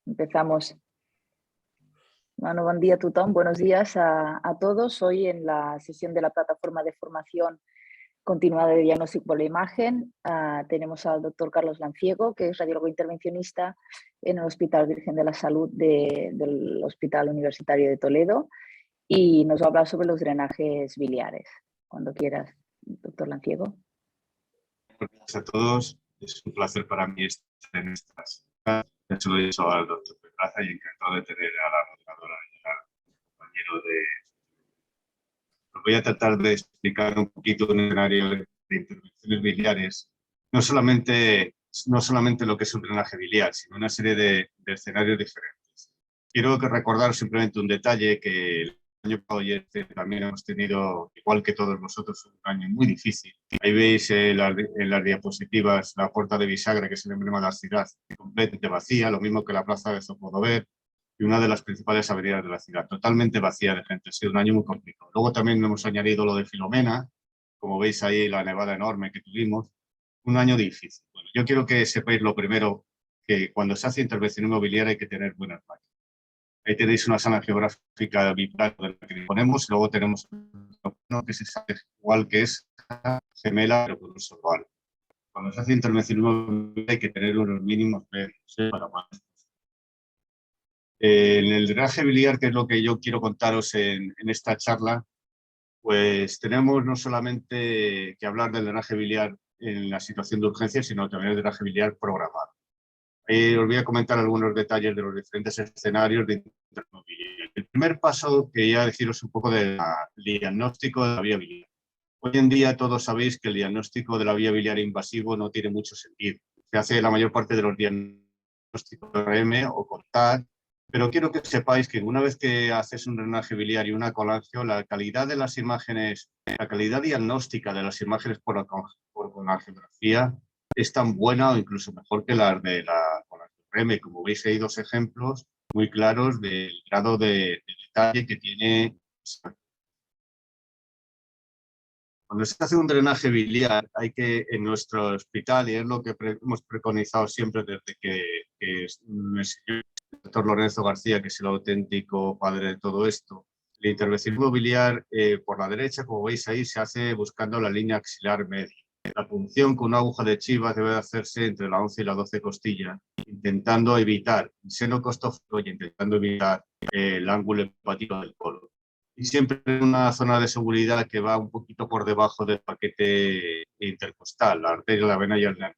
Empezamos. Bueno, buen día a tothom, buenos días a todos. Hoy en la sesión de la plataforma de formación continuada de diagnóstico por la imagen tenemos al doctor Carlos Lanciego, que es radiólogo intervencionista en el Hospital Virgen de la Salud del Hospital Universitario de Toledo y nos va a hablar sobre los drenajes biliares. Cuando quieras, doctor Lanciego. Gracias a todos. Es un placer para mí estar en estas. De hecho, lo he dicho al doctor Pedraza y encantado de tener a la moderadora y al compañero de... Os voy a tratar de explicar un poquito un escenario de intervenciones biliares. No solamente lo que es un drenaje biliar, sino una serie de escenarios diferentes. Quiero recordar simplemente un detalle que el año pasado y también hemos tenido, igual que todos vosotros, un año muy difícil. Ahí veis en las diapositivas la puerta de bisagra, que es el emblema de la ciudad, completamente vacía, lo mismo que la plaza de Zocodover y una de las principales avenidas de la ciudad, totalmente vacía de gente. Ha sido un año muy complicado. Luego también hemos añadido lo de Filomena, como veis ahí la nevada enorme que tuvimos, un año difícil. Bueno, yo quiero que sepáis lo primero, que cuando se hace intervención inmobiliaria hay que tener buenas máquinas. Ahí tenéis una sala geográfica vital de la que disponemos y luego tenemos uno que se sabe igual que es gemela, pero con un sorbal. Cuando se hace intervención inmobiliaria hay que tener unos mínimos para más. En el drenaje biliar, que es lo que yo quiero contaros en esta charla, pues tenemos no solamente que hablar del drenaje biliar en la situación de urgencia, sino también el drenaje biliar programado. Os voy a comentar algunos detalles de los diferentes escenarios de intervención biliar. El primer paso, quería deciros un poco del diagnóstico de la vía biliar. Hoy en día todos sabéis que el diagnóstico de la vía biliar invasivo no tiene mucho sentido. Se hace la mayor parte de los diagnósticos de RM o con TAC, pero quiero que sepáis que una vez que haces un drenaje biliar y una colangio, la calidad de las imágenes, la calidad diagnóstica de las imágenes por colangiografía es tan buena o incluso mejor que las de la colangio-RM. Como veis, hay dos ejemplos muy claros del grado de detalle que tiene. Cuando se hace un drenaje biliar, hay que, en nuestro hospital, y es lo que hemos preconizado siempre desde que me enseñó el doctor Lorenzo García, que es el auténtico padre de todo esto, la intervención biliar por la derecha, como veis ahí, se hace buscando la línea axilar media. La punción con una aguja de chiva debe hacerse entre la 11 y la 12 costilla, intentando evitar el seno costófilo y intentando evitar el ángulo hepático del colon. Y siempre en una zona de seguridad que va un poquito por debajo del paquete intercostal, la arteria, la vena y el nervio.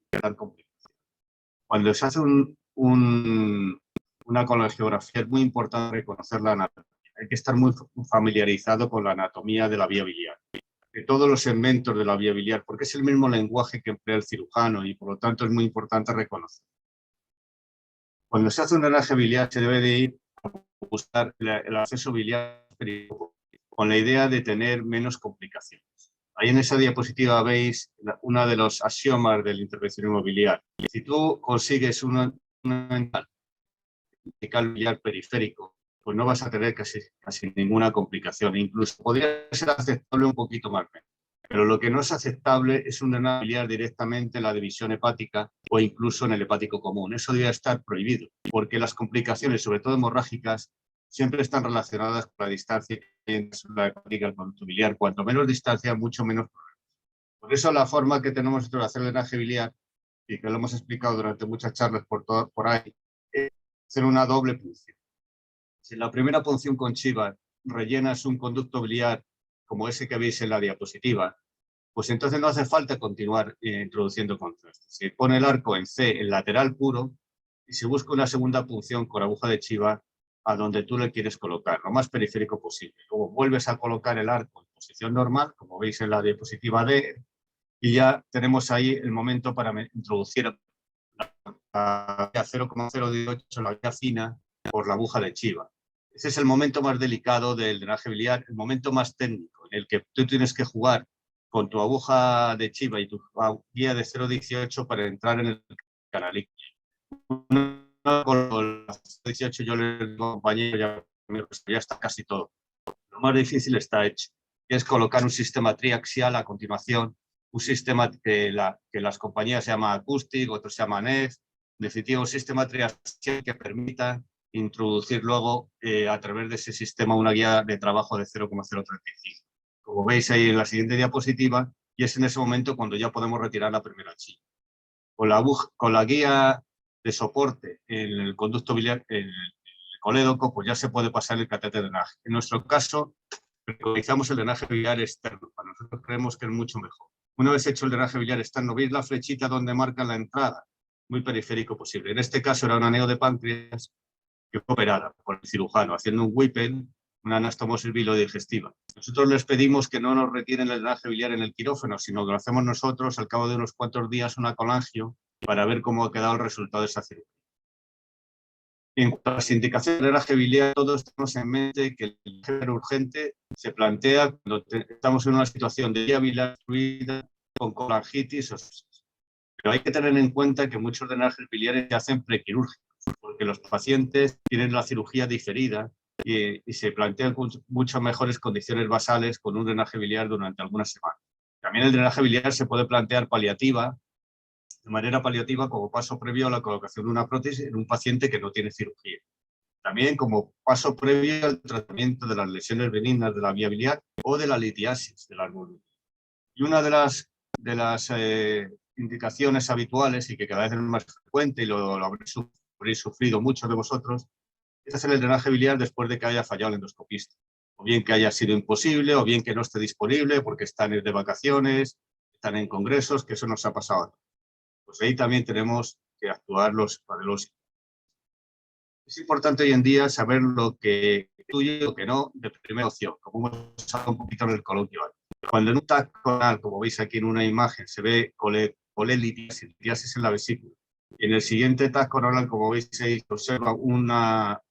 Cuando se hace una colangiografía es muy importante reconocer la anatomía. Hay que estar muy familiarizado con la anatomía de la vía biliar, de todos los segmentos de la vía biliar, porque es el mismo lenguaje que emplea el cirujano y por lo tanto es muy importante reconocer. Cuando se hace un drenaje biliar se debe de ir a buscar el acceso biliar con la idea de tener menos complicaciones. Ahí en esa diapositiva veis uno de los axiomas de la intervención inmobiliar. Si tú consigues un biliar periférico, pues no vas a tener casi ninguna complicación. Incluso podría ser aceptable un poquito más. Pero lo que no es aceptable es un drenaje biliar directamente en la división hepática o incluso en el hepático común. Eso debería estar prohibido, porque las complicaciones, sobre todo hemorrágicas, siempre están relacionadas con la distancia entre la hepática y el conducto biliar. Cuanto menos distancia, mucho menos problemas. Por eso la forma que tenemos nosotros de hacer el drenaje biliar, y que lo hemos explicado durante muchas charlas por ahí, es hacer una doble punción. Si en la primera punción con chiva rellenas un conducto biliar como ese que veis en la diapositiva, pues entonces no hace falta continuar introduciendo contraste. Se pone el arco en C, el lateral puro, y se busca una segunda punción con aguja de chiva a donde tú le quieres colocar, lo más periférico posible. Luego vuelves a colocar el arco en posición normal, como veis en la diapositiva D, y ya tenemos ahí el momento para introducir la 0,018, la vía fina, por la aguja de chiva. Ese es el momento más delicado del drenaje biliar, el momento más técnico, en el que tú tienes que jugar con tu aguja de chiva y tu guía de 0,18 para entrar en el canal. Con la 0,18 yo le digo a compañero, ya está casi todo. Lo más difícil está hecho, que es colocar un sistema triaxial a continuación, un sistema que las compañías se llaman Acoustic, otros se llaman EF, En definitiva, un sistema triasial que permita introducir luego a través de ese sistema una guía de trabajo de 0,035. Como veis ahí en la siguiente diapositiva, y es en ese momento cuando ya podemos retirar la primera chilla. Con la guía de soporte en el conducto biliar, en el colédoco, pues ya se puede pasar el catéter de drenaje. En nuestro caso, preconizamos el drenaje biliar externo. Para nosotros creemos que es mucho mejor. Una vez hecho el drenaje biliar externo, veis la flechita donde marca la entrada, muy periférico posible. En este caso era una neo de páncreas que fue operada por el cirujano, haciendo un WIPEN, una anastomosis bilodigestiva. Nosotros les pedimos que no nos retiren el drenaje biliar en el quirófano, sino que lo hacemos nosotros al cabo de unos cuantos días, una colangio, para ver cómo ha quedado el resultado de esa cirugía. En cuanto a las indicaciones de drenaje biliar, todos tenemos en mente que el drenaje biliar urgente se plantea cuando estamos en una situación de vía biliar fluida con colangitis o sepsis. Pero hay que tener en cuenta que muchos drenajes biliares se hacen prequirúrgicos, porque los pacientes tienen la cirugía diferida y se plantean muchas mejores condiciones basales con un drenaje biliar durante algunas semanas. También el drenaje biliar se puede plantear de manera paliativa como paso previo a la colocación de una prótesis en un paciente que no tiene cirugía. También como paso previo al tratamiento de las lesiones benignas de la vía biliar o de la litiasis de la albúmina. Y una de las indicaciones habituales y que cada vez es más frecuente y lo habréis sufrido muchos de vosotros, es hacer el drenaje biliar después de que haya fallado el endoscopista. O bien que haya sido imposible, o bien que no esté disponible porque están de vacaciones, están en congresos, que eso nos ha pasado. Pues ahí también tenemos que actuar los padelósicos. Es importante hoy en día saber lo que incluye y lo que no de primera opción, como hemos hablado un poquito en el coloquio. Cuando en un TAC coronal, como veis aquí en una imagen, se ve colelitiasis en la vesícula, y en el siguiente TAC coronal, como veis, se observa una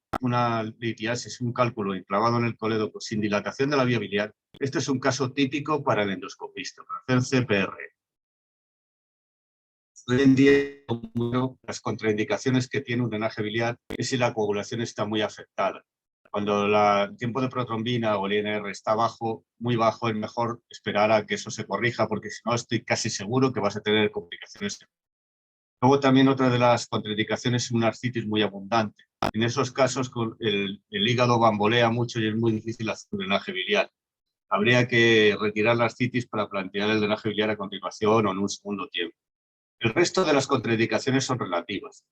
litiasis, un cálculo enclavado en el colédoco sin dilatación de la vía biliar. Este es un caso típico para el endoscopista, para hacer CPR. Hoy en día, las contraindicaciones que tiene un drenaje biliar es si la coagulación está muy afectada. Cuando el tiempo de protrombina o el INR está bajo, muy bajo, es mejor esperar a que eso se corrija, porque si no estoy casi seguro que vas a tener complicaciones. Luego también otra de las contraindicaciones es una ascitis muy abundante. En esos casos el hígado bambolea mucho y es muy difícil hacer un drenaje biliar. Habría que retirar la ascitis para plantear el drenaje biliar a continuación o en un segundo tiempo. El resto de las contraindicaciones son relativas.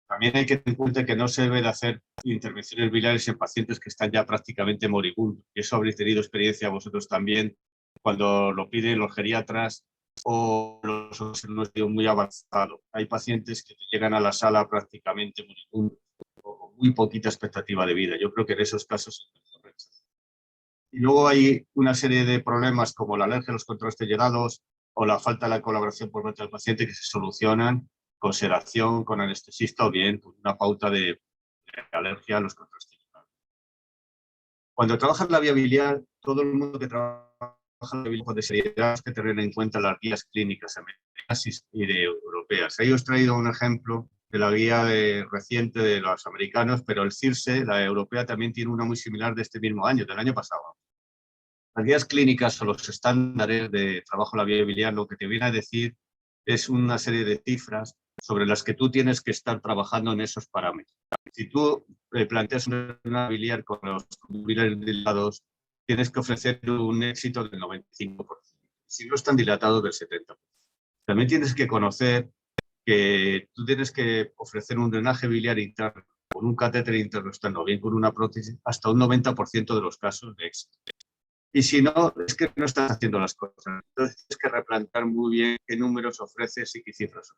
También hay que tener en cuenta que no se debe de hacer intervenciones biliares en pacientes que están ya prácticamente moribundos. Y eso habréis tenido experiencia vosotros también cuando lo piden los geriatras o los en un estado muy avanzado. Hay pacientes que llegan a la sala prácticamente moribundos o con muy poquita expectativa de vida. Yo creo que en esos casos es mejor rechazar. Y luego hay una serie de problemas como la alergia a los controles steroideos o la falta de la colaboración por parte del paciente que se solucionan con sedación, con anestesista o bien con una pauta de alergia a los controles steroideos. Cuando trabajas la vía biliar, todo el mundo que trabaja la vía biliar de seriedad es que tener en cuenta las guías clínicas americanas y de europeas. Ahí os he traído un ejemplo de la guía reciente de los americanos, pero el CIRSE, la europea, también tiene una muy similar de este mismo año, del año pasado. Las guías clínicas o los estándares de trabajo en la vía biliar lo que te viene a decir es una serie de cifras sobre las que tú tienes que estar trabajando en esos parámetros. Si tú planteas una biliar con los biliares dilatados, tienes que ofrecer un éxito del 95%. Si no están dilatados, del 70%. También tienes que conocer que tú tienes que ofrecer un drenaje biliar interno con un catéter interno externo, bien con una prótesis, hasta un 90% de los casos de éxito. Y si no, es que no estás haciendo las cosas. Entonces tienes que replantear muy bien qué números ofreces y qué cifras.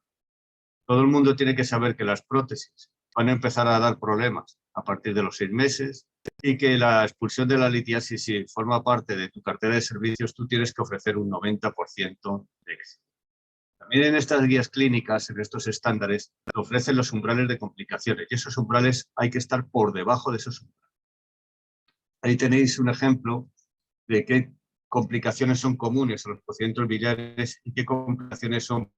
Todo el mundo tiene que saber que las prótesis van a empezar a dar problemas a partir de los 6 meses y que la expulsión de la litiasis, si forma parte de tu cartera de servicios, tú tienes que ofrecer un 90% de éxito. También en estas guías clínicas, en estos estándares, te ofrecen los umbrales de complicaciones y esos umbrales hay que estar por debajo de esos umbrales. Ahí tenéis un ejemplo de qué complicaciones son comunes a los procedimientos biliares y qué complicaciones son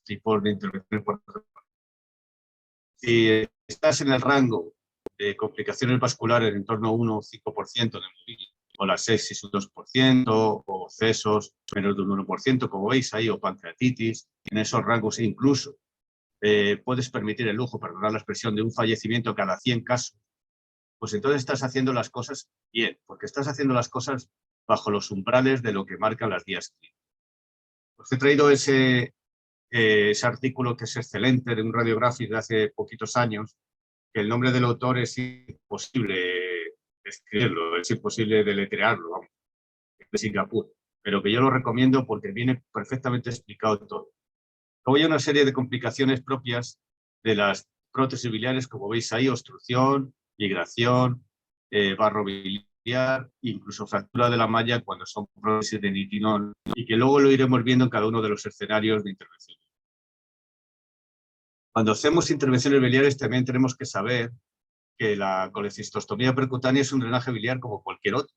tipos de intervención. Si estás en el rango de complicaciones vasculares en torno a 1 o 5% de movilidad, o la sepsis un 2%, o cesos menos de un 1%, como veis ahí, o pancreatitis, en esos rangos incluso puedes permitir el lujo, perdonar la expresión, de un fallecimiento cada 100 casos, pues entonces estás haciendo las cosas bien, porque estás haciendo las cosas bajo los umbrales de lo que marcan las guías clínicas. Os he traído ese artículo que es excelente de un radiográfico de hace poquitos años, que el nombre del autor es imposible escribirlo, es imposible deletrearlo, vamos, de Singapur, pero que yo lo recomiendo porque viene perfectamente explicado todo. Luego hay una serie de complicaciones propias de las prótesis biliares, como veis ahí: obstrucción, migración, barro biliar, incluso fractura de la malla cuando son prótesis de nitinol, y que luego lo iremos viendo en cada uno de los escenarios de intervención. Cuando hacemos intervenciones biliares también tenemos que saber que la colecistostomía percutánea es un drenaje biliar como cualquier otro.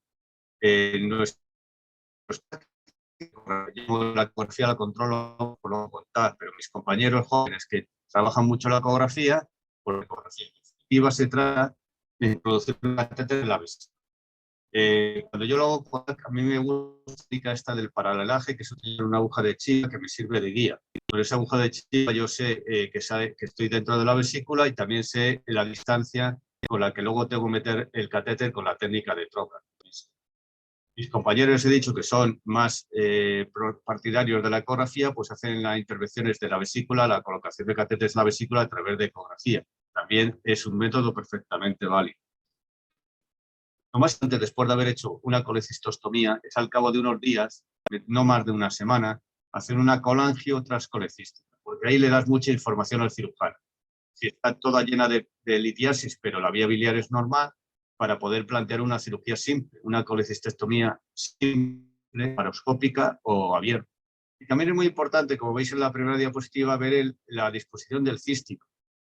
Yo la ecografía la controlo, por lo contar, pero mis compañeros jóvenes que trabajan mucho la ecografía, por la ecografía efectiva se trata de introducir un catéter en la vesícula. Cuando yo lo hago, a mí me gusta esta del paralelaje, que es una aguja de chiva que me sirve de guía. Con esa aguja de chiva yo sé que estoy dentro de la vesícula y también sé la distancia con la que luego tengo que meter el catéter con la técnica de troca. Mis compañeros, he dicho, que son más partidarios de la ecografía, pues hacen las intervenciones de la vesícula, la colocación de catéteres en la vesícula a través de ecografía. También es un método perfectamente válido. Lo más importante, después de haber hecho una colecistostomía, es al cabo de unos días, no más de una semana, hacer una colangio tras colecística, porque ahí le das mucha información al cirujano. Si está toda llena de litiasis, pero la vía biliar es normal, para poder plantear una cirugía simple, una colecistectomía simple, paroscópica o abierta. Y también es muy importante, como veis en la primera diapositiva, ver la disposición del cístico.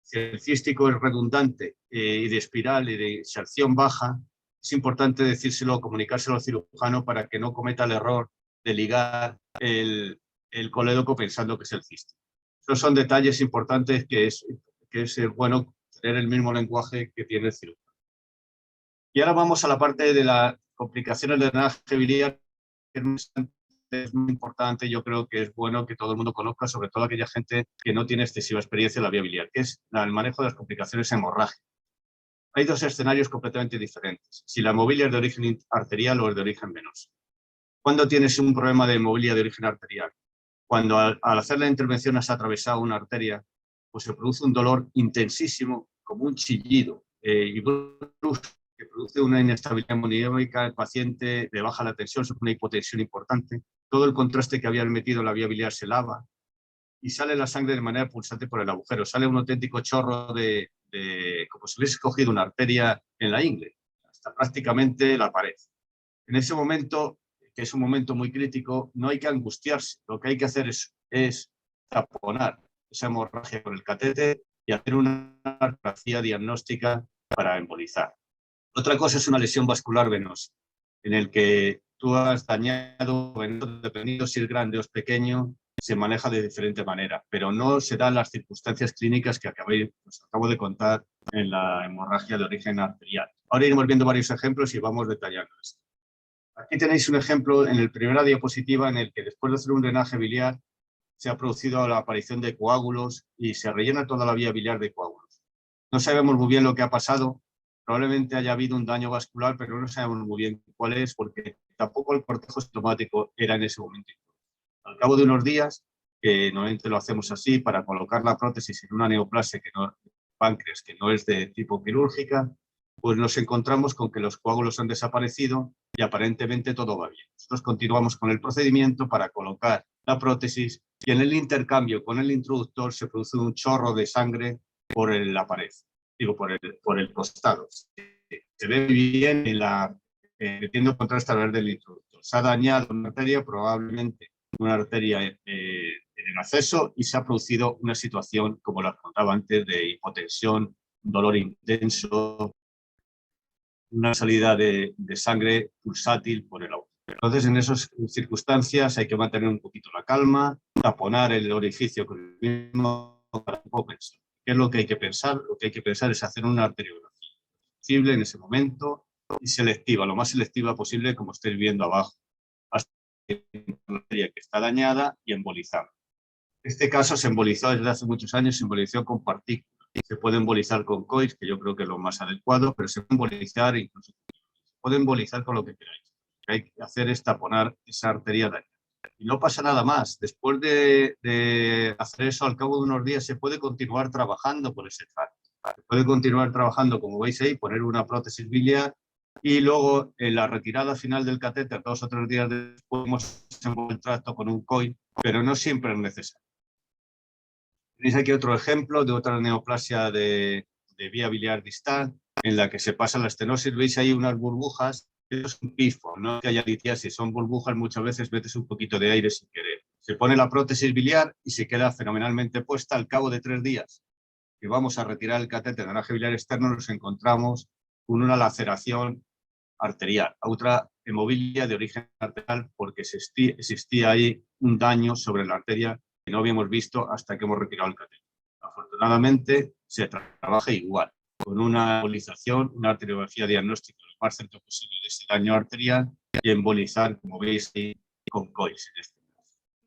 Si el cístico es redundante y de espiral y de inserción baja, es importante decírselo, comunicárselo al cirujano para que no cometa el error de ligar el colédoco pensando que es el cístico. Esos son detalles importantes que es bueno tener el mismo lenguaje que tiene el cirujano. Y ahora vamos a la parte de las complicaciones del drenaje biliar, que es muy importante. Yo creo que es bueno que todo el mundo conozca, sobre todo aquella gente que no tiene excesiva experiencia en la vía biliar, que es el manejo de las complicaciones hemorrágicas. Hay dos escenarios completamente diferentes: si la hemofilia es de origen arterial o es de origen venoso. ¿Cuándo tienes un problema de hemofilia de origen arterial? Cuando al hacer la intervención has atravesado una arteria, pues se produce un dolor intensísimo, como un chillido, y que produce una inestabilidad hemodinámica. El paciente le baja la tensión, se pone una hipotensión importante, todo el contraste que habían metido en la vía biliar se lava y sale la sangre de manera pulsante por el agujero. Sale un auténtico chorro como si hubiese cogido una arteria en la ingle, hasta prácticamente la pared. En ese momento, que es un momento muy crítico, no hay que angustiarse. Lo que hay que hacer es taponar esa hemorragia con el catéter y hacer una radiografía diagnóstica para embolizar. Otra cosa es una lesión vascular venosa, en el que tú has dañado, dependiendo si es grande o es pequeño, se maneja de diferente manera, pero no se dan las circunstancias clínicas que os acabo de contar en la hemorragia de origen arterial. Ahora iremos viendo varios ejemplos y vamos detallando esto. Aquí tenéis un ejemplo en la primera diapositiva en el que, después de hacer un drenaje biliar, se ha producido la aparición de coágulos y se rellena toda la vía biliar de coágulos. No sabemos muy bien lo que ha pasado. Probablemente haya habido un daño vascular, pero no sabemos muy bien cuál es, porque tampoco el cortejo sintomático era en ese momento. Al cabo de unos días, que normalmente lo hacemos así para colocar la prótesis en una neoplasia páncreas que no es de tipo quirúrgica, pues nos encontramos con que los coágulos han desaparecido y aparentemente todo va bien. Nosotros continuamos con el procedimiento para colocar la prótesis y en el intercambio con el introductor se produce un chorro de sangre por la pared, por el costado. Se ve bien metiendo contraste a través del introductor. Se ha dañado una arteria, probablemente una arteria en el acceso, y se ha producido una situación, como las contaba antes, de hipotensión, dolor intenso, una salida de sangre pulsátil por el agujero. Entonces, en esas circunstancias hay que mantener un poquito la calma, taponar el orificio con el mismo para un poco pensar. ¿Qué es lo que hay que pensar? Lo que hay que pensar es hacer una arteriografía sensible en ese momento y selectiva, lo más selectiva posible, como estáis viendo abajo, hasta que la arteria que está dañada y embolizada. Este caso se embolizó desde hace muchos años, se embolizó con partículas. Se puede embolizar con COIS, que yo creo que es lo más adecuado, pero se puede embolizar incluso, se puede embolizar con lo que queráis. Lo que hay que hacer es taponar esa arteria dañada. Y no pasa nada más. Después de hacer eso, al cabo de unos días se puede continuar trabajando por ese tracto. Se puede continuar trabajando, como veis ahí, poner una prótesis biliar y luego en la retirada final del catéter, 2 o 3 días después, podemos envolver el tracto con un COIL, pero no siempre es necesario. Tenéis aquí otro ejemplo de otra neoplasia de vía biliar distal en la que se pasa la estenosis. Veis ahí unas burbujas. Eso es un pifo, no que haya litiasis, son burbujas, muchas veces metes un poquito de aire sin querer. Se pone la prótesis biliar y se queda fenomenalmente puesta. Al cabo de 3 días que vamos a retirar el catéter de drenaje biliar externo, nos encontramos con una laceración arterial, otra hemofilia de origen arterial, porque existía ahí un daño sobre la arteria que no habíamos visto hasta que hemos retirado el catéter. Afortunadamente se trabaja igual, con una embolización, una arteriografía diagnóstica lo más cerca posible de ese daño arterial y embolizar, como veis, con COIS.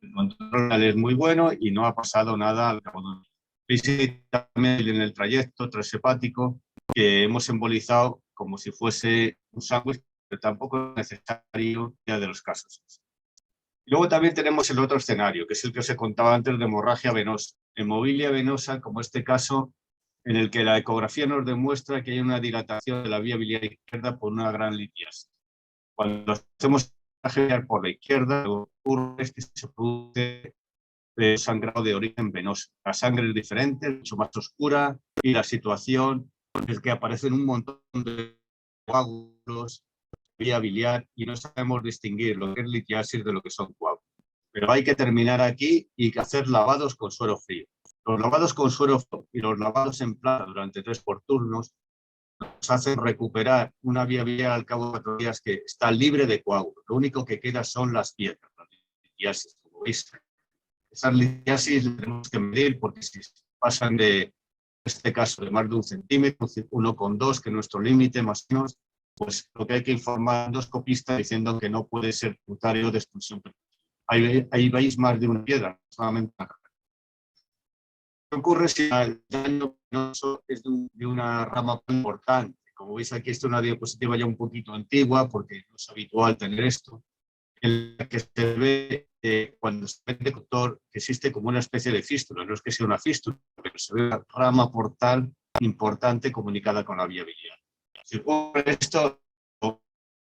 El control es muy bueno y no ha pasado nada al cabo de un día. Veis también en el trayecto transhepático que hemos embolizado como si fuese un sándwich, pero tampoco es necesario ya de los casos. Y luego también tenemos el otro escenario, que es el que os he contado antes de hemorragia venosa. Hemofilia venosa, como este caso, en el que la ecografía nos demuestra que hay una dilatación de la vía biliar izquierda por una gran litiasis. Cuando hacemos drenaje por la izquierda, lo que ocurre es que se produce sangrado de origen venoso. La sangre es diferente, mucho más oscura, y la situación es que aparecen un montón de coágulos, vía biliar, y no sabemos distinguir lo que es litiasis de lo que son coágulos. Pero hay que terminar aquí y hacer lavados con suero frío. Los lavados con suero frío y los lavados en plata durante 3 por turnos nos hacen recuperar una vía biliar al cabo de 4 días que está libre de coágulos. Lo único que queda son las piedras, las litiasis, como veis. Esas litiasis las tenemos que medir porque si pasan de, en este caso, de más de 1 centímetro, 1,2, que es nuestro límite más o menos, pues lo que hay que informar a endoscopista diciendo que no puede ser tributario de expulsión. Ahí veis más de una piedra, solamente una. ¿Qué ocurre si el daño venoso es de una rama importante? Como veis aquí, esta es una diapositiva ya un poquito antigua porque no es habitual tener esto, en la que se ve cuando se ve el doctor que existe como una especie de fístula. No es que sea una fístula, pero se ve una rama portal importante comunicada con la vía biliar. Si ocurre esto, lo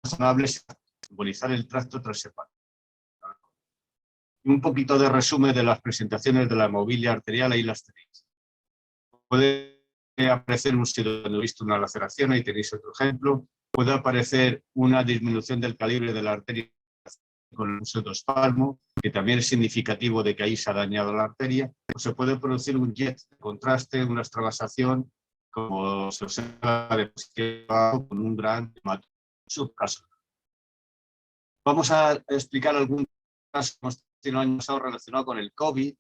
razonable es embolizar el tracto transhepático. Un poquito de resumen de las presentaciones de la hemofilia arterial, ahí las tenéis. Puede aparecer un sitio visto una laceración, ahí tenéis otro ejemplo. Puede aparecer una disminución del calibre de la arteria con el pseudoespasmo, que también es significativo de que ahí se ha dañado la arteria. O se puede producir un jet de contraste, una extravasación, como se observa con un gran subcaso. Vamos a explicar algún caso que hemos tenido el año pasado relacionado con el COVID,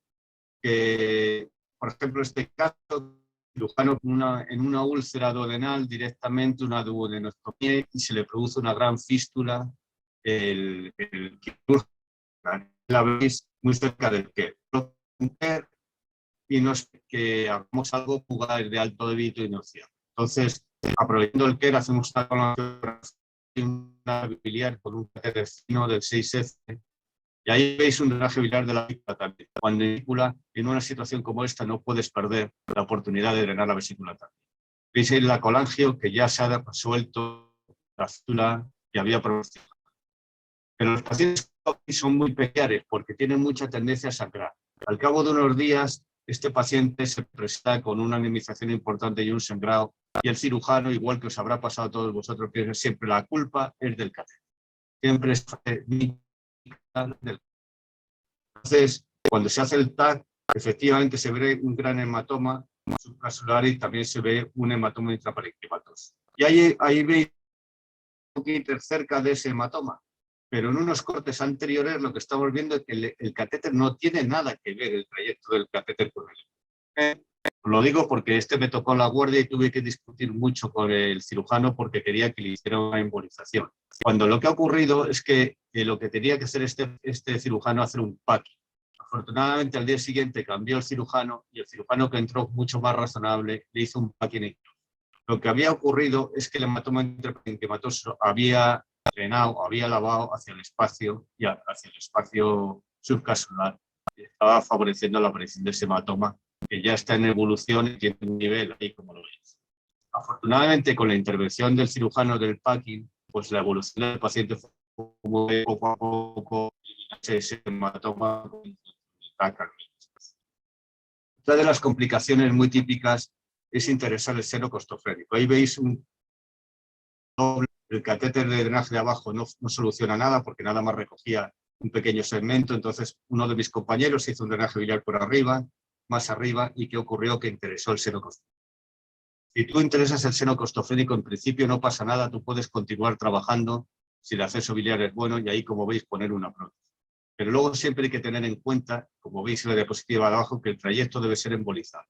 que, por ejemplo, este caso, cirujano en una úlcera duodenal, directamente una duodenostomía, y se le produce una gran fístula, el quirúrgico, la veis muy cerca del QER. Y no es que hagamos algo jugar de alto débito y inercial. Entonces, aprovechando el QER, hacemos una biliar con un catéter fino del 6F, y ahí veis un drenaje biliar de la vesícula también. Cuando en una situación como esta no puedes perder la oportunidad de drenar la vesícula también. Veis ahí la colangio que ya se ha resuelto la fístula que había pronosticado. Pero los pacientes son muy peculiares porque tienen mucha tendencia a sangrar. Al cabo de unos días, este paciente se presenta con una anemización importante y un sangrado, y el cirujano, igual que os habrá pasado a todos vosotros, que siempre la culpa es del catéter. Siempre es del. Entonces, cuando se hace el TAC, efectivamente se ve un gran hematoma subcapsular y también se ve un hematoma intraparenquimatoso. Y ahí veis un poquito cerca de ese hematoma, pero en unos cortes anteriores lo que estamos viendo es que el catéter no tiene nada que ver el trayecto del catéter con el. Lo digo porque me tocó la guardia y tuve que discutir mucho con el cirujano porque quería que le hiciera una embolización. Cuando lo que ha ocurrido es que lo que tenía que hacer este cirujano hacer un packing. Afortunadamente al día siguiente cambió el cirujano y el cirujano, que entró mucho más razonable, le hizo un packing. Lo que había ocurrido es que el hematoma intraparenquimatoso había drenado, había lavado hacia el espacio subcasular, y estaba favoreciendo la aparición de ese hematoma, que ya está en evolución y tiene un nivel ahí, como lo veis. Afortunadamente, con la intervención del cirujano del packing, pues la evolución del paciente fue poco a poco ese hematoma. Otra de las complicaciones muy típicas es interesar el seno costofrénico. Ahí veis un doble. El catéter de drenaje de abajo no soluciona nada, porque nada más recogía un pequeño segmento. Entonces uno de mis compañeros hizo un drenaje biliar por arriba, más arriba, y ¿qué ocurrió? Que interesó el seno costofrénico. Si tú interesas el seno costofrénico, en principio no pasa nada, tú puedes continuar trabajando si el acceso biliar es bueno, y ahí, como veis, poner una prótesis. Pero luego siempre hay que tener en cuenta, como veis en la diapositiva de abajo, que el trayecto debe ser embolizado.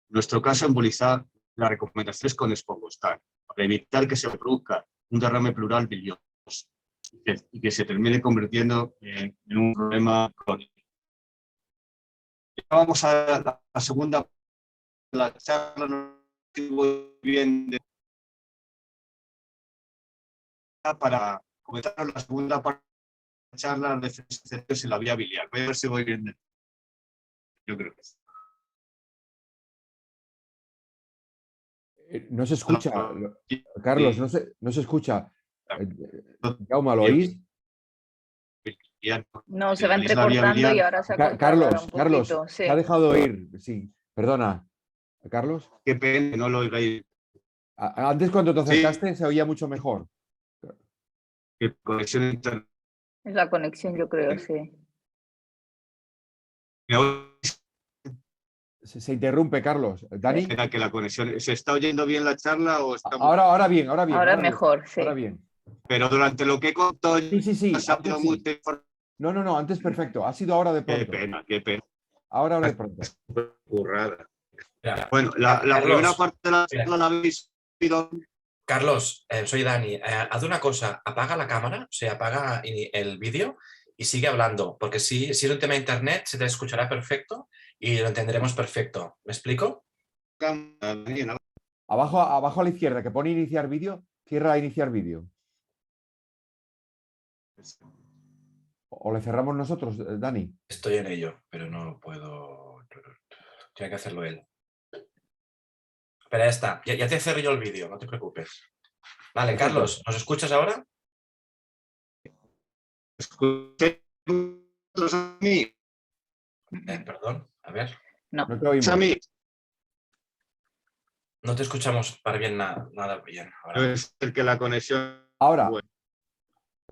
En nuestro caso, embolizar, la recomendación es con espongostato, para evitar que se produzca un derrame pleural bilioso y que se termine convirtiendo en un problema crónico. Ya vamos a la segunda parte de la charla. No estoy bien para comentar la segunda parte de la charla de diferenciaciones en la vía biliar. Voy a ver si voy bien. Yo creo que sí. No se escucha, Carlos, no se escucha. Jaume, ¿lo oís? No, se va entrecortando y ahora se ha cortado ahora un poquito. Carlos, Sí. se ha dejado de oír. Sí, perdona. ¿Carlos? Qué pena, no lo oigáis. Antes, cuando te acercaste, se oía mucho mejor. Que conexión a internet. Es la conexión, yo creo, sí. ¿Me oís? Se interrumpe, Carlos. ¿Dani? Era que la conexión. ¿Se está oyendo bien la charla o estamos? Ahora bien, ahora bien. Ahora mejor, sí. Ahora bien. Pero durante lo que he contado, Sí. ha habido mucha información. No, antes perfecto. Ha sido ahora de pronto. Qué pena. Ahora de pronto. Currada. Mira, Bueno, la primera parte de la charla la habéis oído. Carlos, soy Dani. Haz una cosa, apaga la cámara, o sea, apaga el vídeo y sigue hablando, porque si es un tema de internet se te escuchará perfecto y lo entenderemos perfecto. ¿Me explico? Abajo a la izquierda, que pone iniciar vídeo, cierra iniciar vídeo. ¿O le cerramos nosotros, Dani? Estoy en ello, pero no puedo... Tiene que hacerlo él. Espera, ya está. Ya te cerro yo el vídeo, no te preocupes. Vale, Carlos, ¿nos escuchas ahora? ¿Escucháis a mí? Perdón, a ver. No. No te oímos. ¿A mí? No te escuchamos para bien nada bien. Ahora. Es el que la conexión. Ahora. Bueno.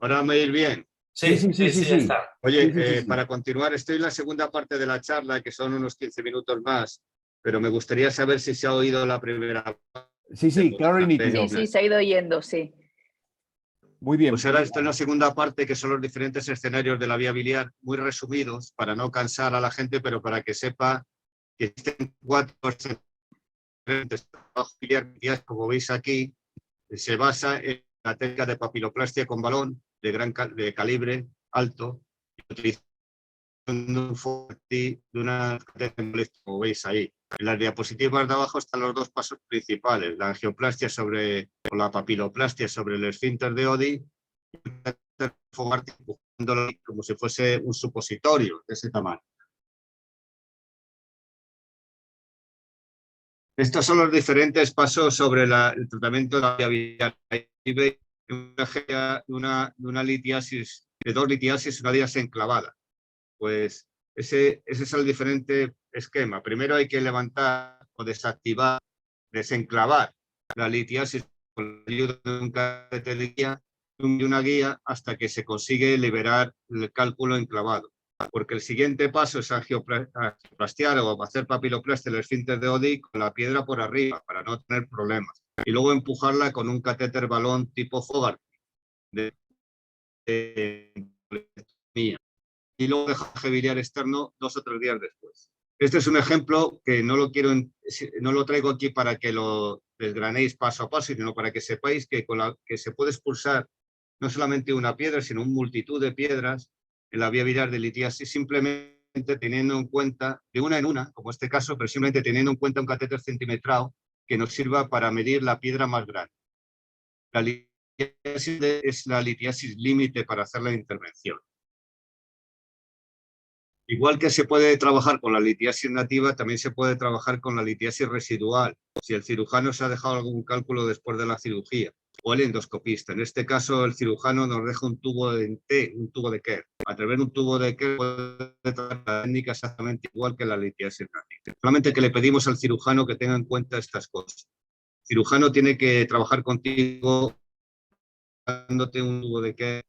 Ahora me ir bien. Sí, ya está. Oye, Sí. para continuar, estoy en la segunda parte de la charla, que son unos 15 minutos más, pero me gustaría saber si se ha oído la primera parte. Sí, claro y nítido. Sí, se ha ido oyendo, sí. Muy bien. Pues ahora estoy en la segunda parte, que son los diferentes escenarios de la vía biliar, muy resumidos, para no cansar a la gente, pero para que sepa que existen 4 diferentes trabajos biliares, como veis aquí. Se basa en la técnica de papiloplastia con balón de calibre alto, utilizando de una como veis ahí. En las diapositivas de abajo están los 2 pasos principales: la angioplastia o la papiloplastia sobre el esfínter de Oddi, y empujándolo como si fuese un supositorio de ese tamaño. Estos son los diferentes pasos sobre el tratamiento de la vía biliar. Ahí veis una litiasis, de 2 litiasis, una diálisis enclavada. Pues ese es el diferente esquema. Primero hay que levantar o desactivar, desenclavar la litiasis con la ayuda de un catéter de guía y una guía, hasta que se consigue liberar el cálculo enclavado. Porque el siguiente paso es angioplastiar o hacer papiloplastia del esfínter de Oddi con la piedra por arriba, para no tener problemas. Y luego empujarla con un catéter balón tipo Fogarty y luego dejar biliar externo 2 o 3 días después. Este es un ejemplo que no lo traigo aquí para que lo desgranéis paso a paso, sino para que sepáis que que se puede expulsar no solamente una piedra, sino una multitud de piedras en la vía biliar de litiasis, simplemente teniendo en cuenta, de una en una, como este caso, pero simplemente teniendo en cuenta un catéter centimetrado que nos sirva para medir la piedra más grande. La litiasis es la litiasis límite para hacer la intervención. Igual que se puede trabajar con la litiasis nativa, también se puede trabajar con la litiasis residual, si el cirujano se ha dejado algún cálculo después de la cirugía, o el endoscopista. En este caso, el cirujano nos deja un tubo de T, un tubo de Kerr. A través de un tubo de Kerr puede tratar la técnica exactamente igual que la litiasis nativa. Solamente que le pedimos al cirujano que tenga en cuenta estas cosas. El cirujano tiene que trabajar contigo dándote un tubo de Kerr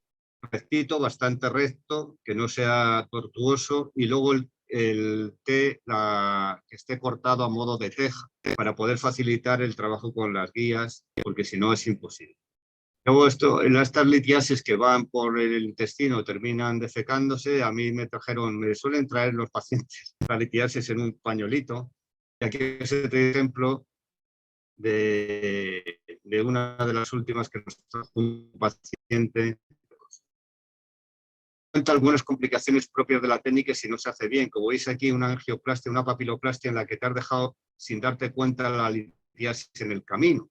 rectito, bastante recto, que no sea tortuoso, y luego el T que esté cortado a modo de teja para poder facilitar el trabajo con las guías, porque si no es imposible. Luego estas litiasis que van por el intestino terminan defecándose. A mí me suelen traer los pacientes las litiasis en un pañuelito, y aquí es el ejemplo de una de las últimas que nos trajo un paciente. Algunas complicaciones propias de la técnica si no se hace bien. Como veis aquí, una angioplastia, una papiloplastia en la que te has dejado sin darte cuenta la litiasis en el camino.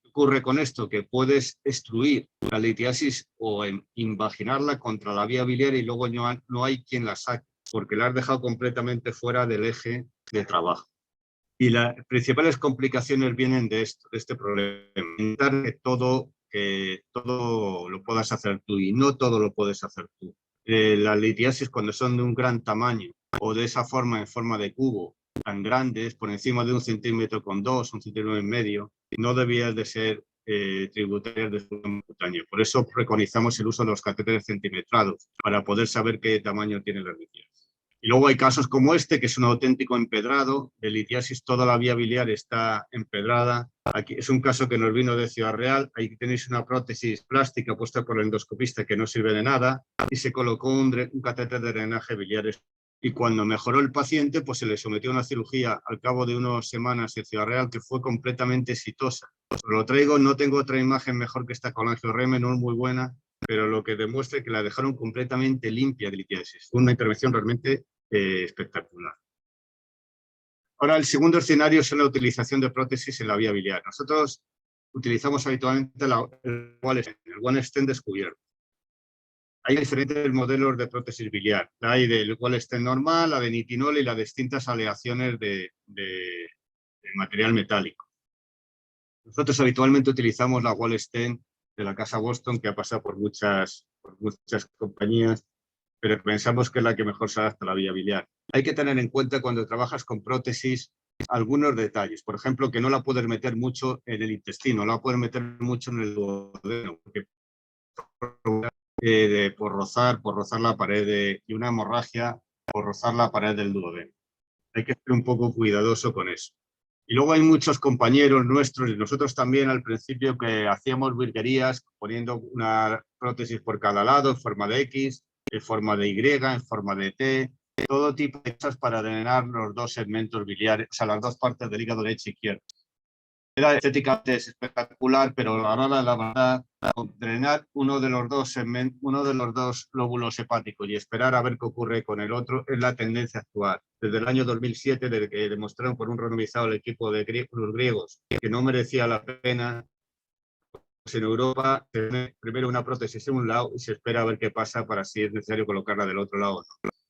¿Qué ocurre con esto? Que puedes extruir la litiasis o invaginarla contra la vía biliar y luego no hay quien la saque, porque la has dejado completamente fuera del eje de trabajo. Y las principales complicaciones vienen de este problema. Intentar que todo lo puedas hacer tú, y no todo lo puedes hacer tú. Las litiasis, cuando son de un gran tamaño o de esa forma, en forma de cubo, tan grandes, por encima de 1,2 centímetros, 1,5 centímetros, no debían de ser tributarias de flujo cutáneo. Por eso preconizamos el uso de los catéteres centimetrados, para poder saber qué tamaño tiene la litiasis. Y luego hay casos como este, que es un auténtico empedrado de litiasis, toda la vía biliar está empedrada. Aquí es un caso que nos vino de Ciudad Real. Ahí tenéis una prótesis plástica puesta por el endoscopista que no sirve de nada, y se colocó un catéter de drenaje biliar. Y cuando mejoró el paciente, pues se le sometió a una cirugía al cabo de unas semanas en Ciudad Real, que fue completamente exitosa. Os lo traigo, no tengo otra imagen mejor que esta colangiorreme, no es muy buena, pero lo que demuestra que la dejaron completamente limpia de litiasis. Fue una intervención realmente espectacular. Ahora, el segundo escenario es la utilización de prótesis en la vía biliar. Nosotros utilizamos habitualmente el One-Stent descubierto. Hay diferentes modelos de prótesis biliar. Hay del One-Stent normal, la de nitinol y las distintas aleaciones de material metálico. Nosotros habitualmente utilizamos la One-Stent de la Casa Boston, que ha pasado por muchas compañías, pero pensamos que es la que mejor se adapta a la vía biliar. Hay que tener en cuenta cuando trabajas con prótesis algunos detalles. Por ejemplo, que no la puedes meter mucho en el intestino, no la puedes meter mucho en el duodeno, porque por rozar la pared y una hemorragia por rozar la pared del duodeno. Hay que ser un poco cuidadoso con eso. Y luego hay muchos compañeros nuestros, y nosotros también al principio, que hacíamos virguerías poniendo una prótesis por cada lado, en forma de X, en forma de Y, en forma de T, todo tipo de cosas para drenar los dos segmentos biliares, o sea, las dos partes del hígado derecho y izquierdo. Era estéticamente espectacular, pero a la hora de la verdad, drenar uno de los dos lóbulos hepáticos y esperar a ver qué ocurre con el otro es la tendencia actual. Desde el año 2007, desde que demostraron por un renovizado el equipo de los griegos que no merecía la pena, pues en Europa se pone primero una prótesis en un lado y se espera a ver qué pasa para si es necesario colocarla del otro lado.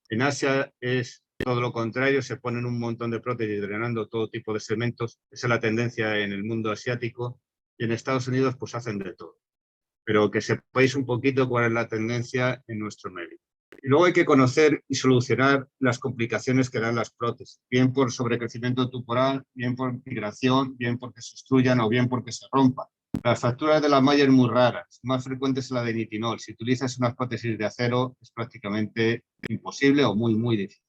En Asia es todo lo contrario, se ponen un montón de prótesis drenando todo tipo de segmentos. Esa es la tendencia en el mundo asiático, y en Estados Unidos pues hacen de todo. Pero que sepáis un poquito cuál es la tendencia en nuestro medio. Y luego hay que conocer y solucionar las complicaciones que dan las prótesis, bien por sobrecrecimiento tumoral, bien por migración, bien porque se obstruyan o bien porque se rompan. Las fracturas de la malla son muy raras, más frecuentes es la de nitinol. Si utilizas unas prótesis de acero es prácticamente imposible o muy, muy difícil.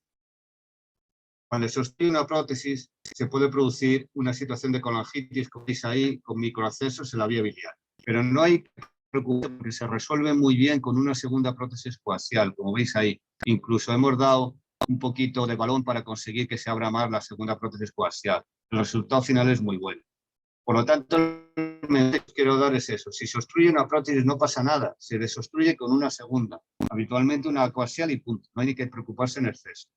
Cuando se obstruye una prótesis se puede producir una situación de colangitis, como veis ahí, con microaccesos en la vía biliar. Pero no hay que preocuparse porque se resuelve muy bien con una segunda prótesis coaxial, como veis ahí. Incluso hemos dado un poquito de balón para conseguir que se abra más la segunda prótesis coaxial. El resultado final es muy bueno. Por lo tanto, el mensaje que quiero dar es eso. Si se obstruye una prótesis no pasa nada, se desobstruye con una segunda, habitualmente una coaxial y punto. No hay ni que preocuparse en exceso.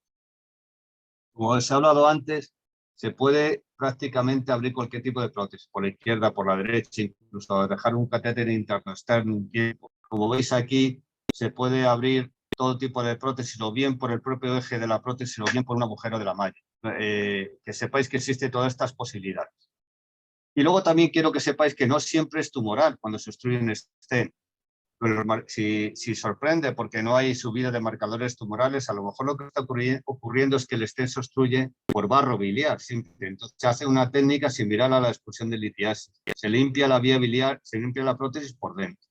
Como se ha hablado antes, se puede prácticamente abrir cualquier tipo de prótesis, por la izquierda, por la derecha, incluso dejar un catéter interno externo un tiempo. Como veis aquí, se puede abrir todo tipo de prótesis, o bien por el propio eje de la prótesis, o bien por un agujero de la malla. Que sepáis que existen todas estas posibilidades. Y luego también quiero que sepáis que no siempre es tumoral cuando se obstruye un stent. Si sorprende porque no hay subida de marcadores tumorales, a lo mejor lo que está ocurriendo es que el stent se obstruye por barro biliar. Entonces se hace una técnica similar a la expulsión de litiasis. Se limpia la vía biliar, se limpia la prótesis por dentro.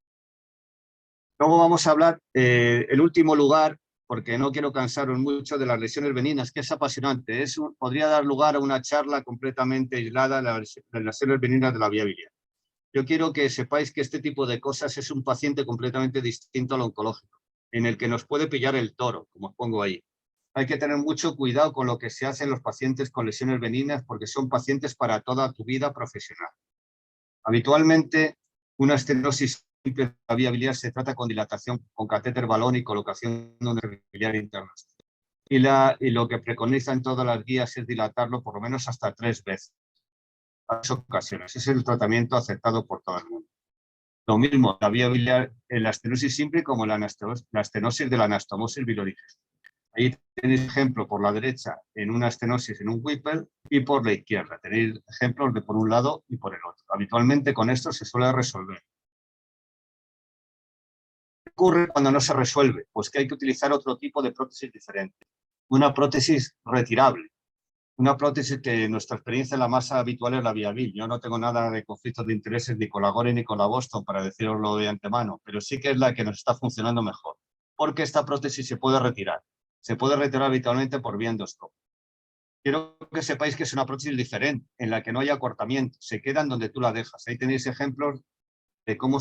Luego vamos a hablar, el último lugar, porque no quiero cansaros mucho, de las lesiones veninas, que es apasionante. Podría dar lugar a una charla completamente aislada de las lesiones veninas de la vía biliar. Yo quiero que sepáis que este tipo de cosas es un paciente completamente distinto al oncológico, en el que nos puede pillar el toro, como os pongo ahí. Hay que tener mucho cuidado con lo que se hace en los pacientes con lesiones veninas, porque son pacientes para toda tu vida profesional. Habitualmente, una estenosis simple de la vía biliar se trata con dilatación con catéter balón y colocación de una biliar interna. Y lo que preconizan todas las guías es dilatarlo por lo menos hasta 3 veces. En varias ocasiones. Es el tratamiento aceptado por todo el mundo. Lo mismo, la vía biliar en la estenosis simple como la estenosis de la anastomosis biliodigestiva. Ahí tenéis ejemplo por la derecha en una estenosis en un Whipple y por la izquierda. Tenéis ejemplos de por un lado y por el otro. Habitualmente con esto se suele resolver. ¿Qué ocurre cuando no se resuelve? Pues que hay que utilizar otro tipo de prótesis diferente. Una prótesis retirable. Una prótesis que en nuestra experiencia la más habitual es la Viabil. Yo no tengo nada de conflictos de intereses ni con la Gore ni con la Boston para deciroslo de antemano, pero sí que es la que nos está funcionando mejor. Porque esta prótesis se puede retirar. Se puede retirar habitualmente por vía endoscópica. Quiero que sepáis que es una prótesis diferente, en la que no hay acortamiento. Se quedan donde tú la dejas. Ahí tenéis ejemplos de cómo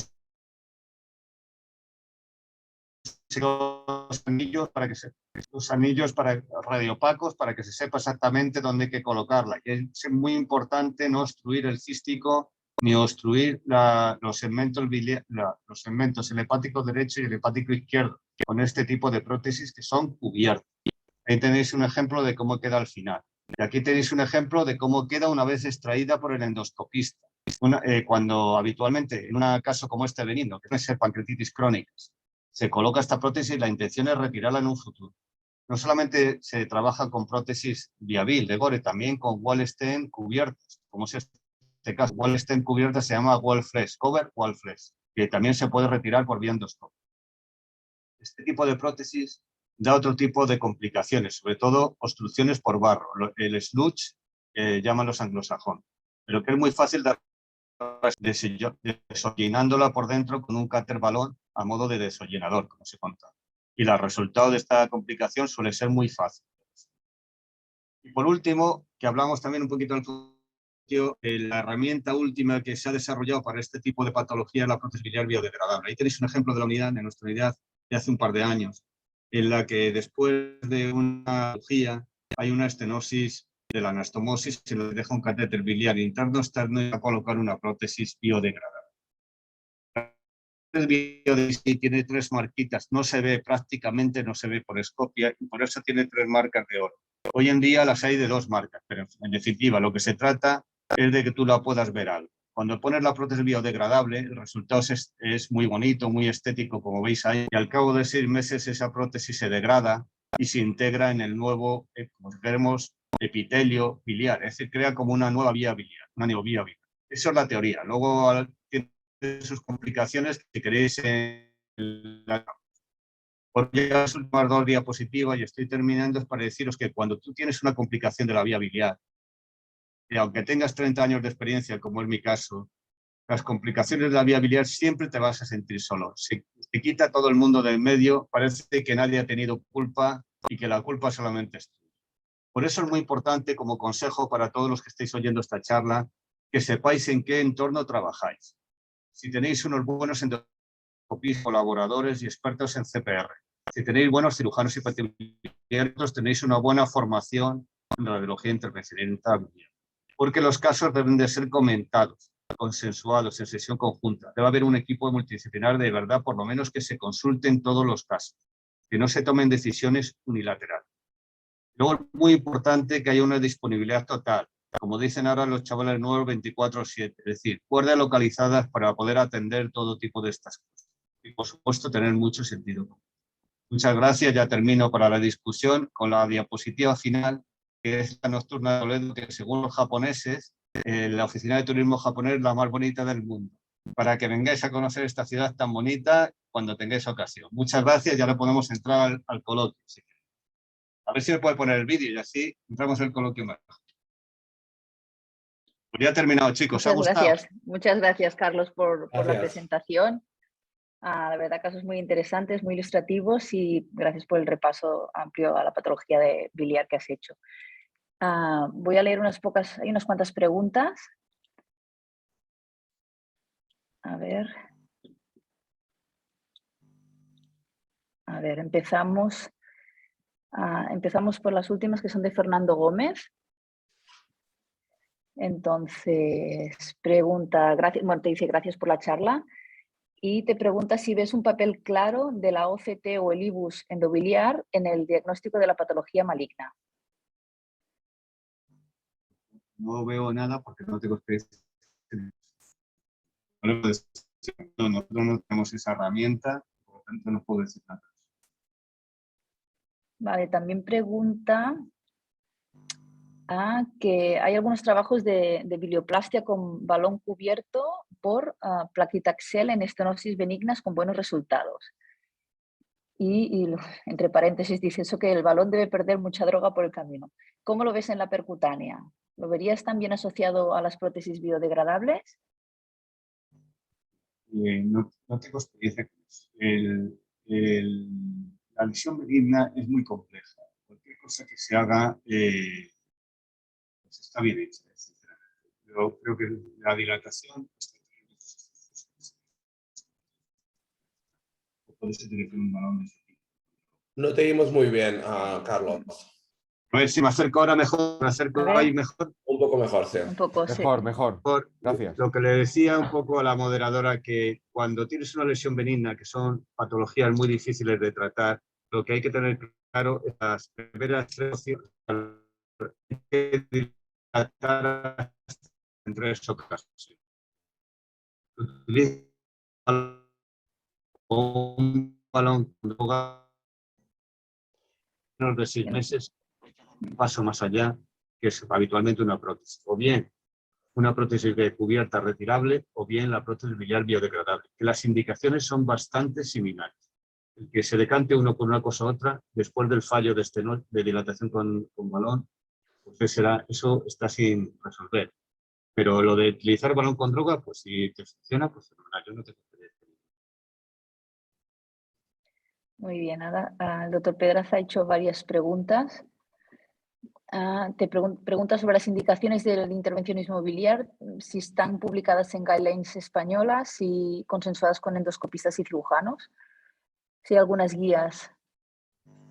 los anillos para radiopacos para que se sepa exactamente dónde hay que colocarla. Y es muy importante no obstruir el cístico ni obstruir los segmentos el hepático derecho y el hepático izquierdo con este tipo de prótesis que son cubiertas. Ahí tenéis un ejemplo de cómo queda al final. Y aquí tenéis un ejemplo de cómo queda una vez extraída por el endoscopista. Cuando habitualmente, en un caso como este benigno, que puede ser pancreatitis crónica, se coloca esta prótesis, la intención es retirarla en un futuro. No solamente se trabaja con prótesis Viabil de Gore, también con wall stent cubiertas, como es este caso. Wall stent cubierta se llama wall flex, cover wall flex, que también se puede retirar por vía endoscópica. Este tipo de prótesis da otro tipo de complicaciones, sobre todo obstrucciones por barro, el sludge, llaman los anglosajones, pero que es muy fácil de desollinándola por dentro con un cáter balón a modo de desollinador, como se contaba. Y el resultado de esta complicación suele ser muy fácil. Y por último, que hablamos también un poquito del la herramienta última que se ha desarrollado para este tipo de patología es la prótesis biliar biodegradable. Ahí tenéis un ejemplo de la unidad, de nuestra unidad de hace un par de años, en la que después de una cirugía hay una estenosis de la anastomosis, se le deja un catéter biliar interno externo y va a colocar una prótesis biodegradable. La prótesis tiene 3 marquitas, no se ve prácticamente, no se ve por escopia y por eso tiene 3 marcas de oro. Hoy en día las hay de 2 marcas, pero en definitiva lo que se trata es de que tú la puedas ver algo. Cuando pones la prótesis biodegradable, el resultado es muy bonito, muy estético, como veis ahí, y al cabo de 6 meses esa prótesis se degrada y se integra en el nuevo, como vemos, epitelio biliar, es decir, crea como una nueva vía biliar, una neovía biliar. Eso es la teoría. Luego tiene sus complicaciones que queréis en la... Porque las últimas 2 diapositivas, y estoy terminando, es para deciros que cuando tú tienes una complicación de la vía biliar, y aunque tengas 30 años de experiencia, como es mi caso, las complicaciones de la vía biliar siempre te vas a sentir solo. Se quita todo el mundo del medio, parece que nadie ha tenido culpa y que la culpa solamente es tuya. Por eso es muy importante, como consejo para todos los que estéis oyendo esta charla, que sepáis en qué entorno trabajáis. Si tenéis unos buenos endoscopistas, colaboradores y expertos en CPR, si tenéis buenos cirujanos y patologías, tenéis una buena formación en radiología intervencional, porque los casos deben de ser comentados, consensuados en sesión conjunta. Debe haber un equipo multidisciplinar de verdad, por lo menos que se consulten todos los casos, que no se tomen decisiones unilaterales. Luego es muy importante que haya una disponibilidad total, como dicen ahora los chavales nuevos, 24/7, es decir, cuerdas localizadas para poder atender todo tipo de estas cosas. Y por supuesto tener mucho sentido. Muchas gracias, ya termino para la discusión con la diapositiva final, que es la nocturna de Toledo, que según los japoneses, la oficina de turismo japonés es la más bonita del mundo, para que vengáis a conocer esta ciudad tan bonita cuando tengáis ocasión. Muchas gracias, ya le podemos entrar al coloquio. ¿Sí? A ver si me puede poner el vídeo y así entramos en el coloquio más. Pues ya he terminado, chicos. ¿Os ha gustado? Muchas gracias, Carlos, por la Gracias. presentación. La verdad, casos muy interesantes, muy ilustrativos y gracias por el repaso amplio a la patología de biliar que has hecho. Voy a leer hay unas cuantas preguntas. A ver, empezamos por las últimas, que son de Fernando Gómez. Entonces, pregunta, te dice gracias por la charla y te pregunta si ves un papel claro de la OCT o el IBUS endobiliar en el diagnóstico de la patología maligna. No veo nada porque no tengo experiencia. Nosotros no tenemos esa herramienta, por lo tanto no puedo decir nada. Vale, también pregunta que hay algunos trabajos de bilioplastia con balón cubierto por plaquitaxel en estenosis benignas con buenos resultados. Y entre paréntesis dice eso, que el balón debe perder mucha droga por el camino. ¿Cómo lo ves en la percutánea? ¿Lo verías también asociado a las prótesis biodegradables? No tengo experiencia con eso. La lesión benigna es muy compleja. Cualquier cosa que se haga pues está bien hecha, sinceramente. Yo creo que la dilatación puede ser que un balón de ese tipo. No te oímos muy bien, Carlos. A ver si me acerco ahora mejor, me acerco ahí mejor. Un poco mejor, sí. Un poco, Mejor, sí. mejor. Gracias. Lo que le decía un poco a la moderadora, que cuando tienes una lesión benigna, que son patologías muy difíciles de tratar, lo que hay que tener claro es las primeras 3 opciones que dilatar en 3 ocasiones. Utiliza un balón con droga menos de 6 meses, un paso más allá, que es habitualmente una prótesis. O bien una prótesis de cubierta retirable o bien la prótesis biliar biodegradable. Que las indicaciones son bastante similares. El que se decante uno por una cosa u otra, después del fallo de dilatación con balón, pues eso está sin resolver. Pero lo de utilizar balón con droga, pues si te funciona, pues fenomenal. Yo no tengo experiencia. Muy bien, el doctor Pedraza ha hecho varias preguntas. Te pregunta sobre las indicaciones del intervencionismo biliar, si están publicadas en guidelines españolas y consensuadas con endoscopistas y cirujanos. Si hay algunas guías.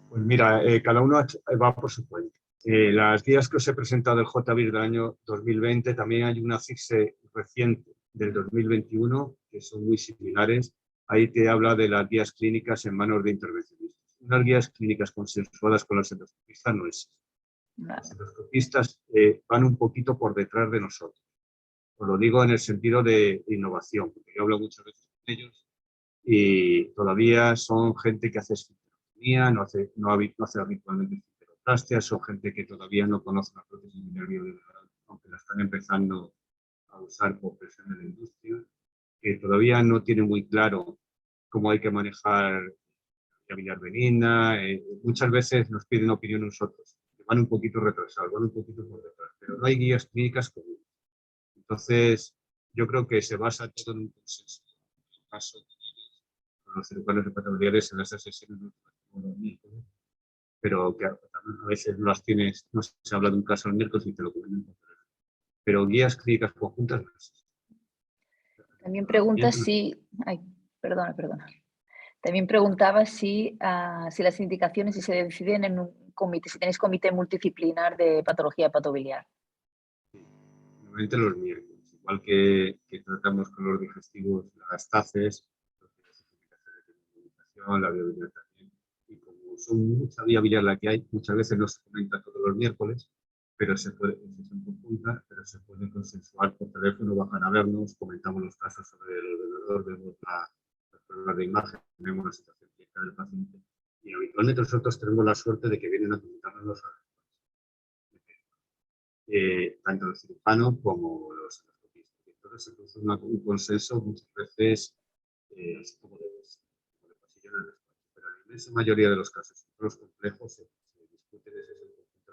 Pues mira, cada uno va por su cuenta. Las guías que os he presentado del JBIR del año 2020, también hay una FICSE reciente del 2021, que son muy similares. Ahí te habla de las guías clínicas en manos de intervencionistas. Unas guías clínicas consensuadas con los endoscopistas no existen. Los endoscopistas van un poquito por detrás de nosotros. Os lo digo en el sentido de innovación, porque yo hablo muchas veces con ellos y todavía son gente que hace esfinterotomía, no hace habitualmente esfinteroplastia, son gente que todavía no conoce la prótesis biliar biodegradable, aunque la están empezando a usar por presión en la industria, que todavía no tiene muy claro cómo hay que manejar la biliar benigna. Muchas veces nos piden opinión nosotros, que van un poquito retrasados, van un poquito por detrás, pero no hay guías clínicas comunes. Entonces, yo creo que se basa todo en un consenso. En el caso de los cirujanos hepatobiliares en las sesiones pero que a veces las tienes, no se habla de un caso el miércoles y te lo comentan. Pero guías clínicas conjuntas no existen. También pregunta si... Ay, perdona. También preguntaba si las indicaciones si se deciden en un comité, si tenéis comité multidisciplinar de patología hepatobiliar. Normalmente los miércoles, igual que tratamos con los digestivos, las TACES, la biodiversidad también, y como como son mucha viabilidad la que hay, muchas veces no se comenta todos los miércoles, pero se puede, pero se puede consensuar por teléfono, bajar a vernos, comentamos los casos sobre el ordenador, vemos las pruebas de imagen, vemos la situación clínica del paciente. Y habitualmente nosotros tenemos la suerte de que vienen a comentarnos los tanto los cirujanos como los endoscopistas. Entonces se produce un consenso muchas veces así como de pasillo en el despacho. Pero en la inmensa mayoría de los casos, los complejos, se discuten desde ese conjunto.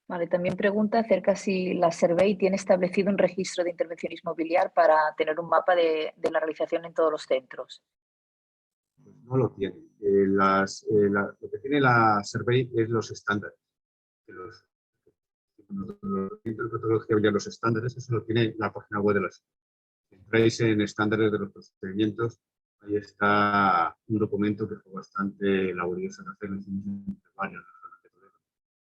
Vale, también pregunta acerca si la Servei tiene establecido un registro de intervencionismo biliar para tener un mapa de la realización en todos los centros. Pues no lo tiene. Lo que tiene la Servei es los estándares. Los protología ya los estándares, eso lo tiene la página web de la Servei. Si entráis en estándares de los procedimientos, ahí está un documento que fue bastante laborioso en hacer, varios,